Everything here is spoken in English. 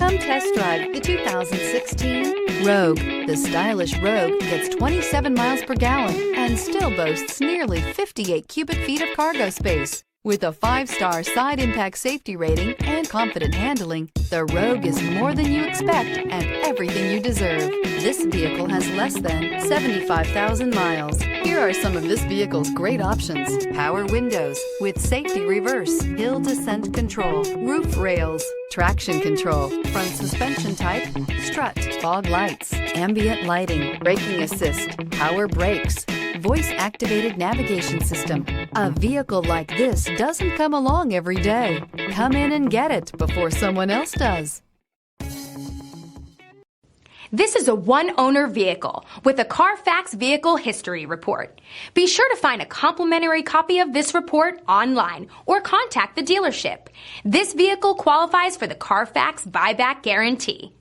Come test drive the 2016 Rogue. The stylish Rogue gets 27 miles per gallon and still boasts nearly 58 cubic feet of cargo space. With a 5-star side impact safety rating and confident handling, the Rogue is more than you expect and everything you deserve. This vehicle has less than 75,000 miles. Here are some of this vehicle's great options: power windows with safety reverse, hill descent control, roof rails, traction control, front suspension type, strut, fog lights, ambient lighting, braking assist, power brakes, voice-activated navigation system. A vehicle like this doesn't come along every day. Come in and get it before someone else does. This is a one-owner vehicle with a Carfax Vehicle History Report. Be sure to find a complimentary copy of this report online or contact the dealership. This vehicle qualifies for the Carfax Buyback Guarantee.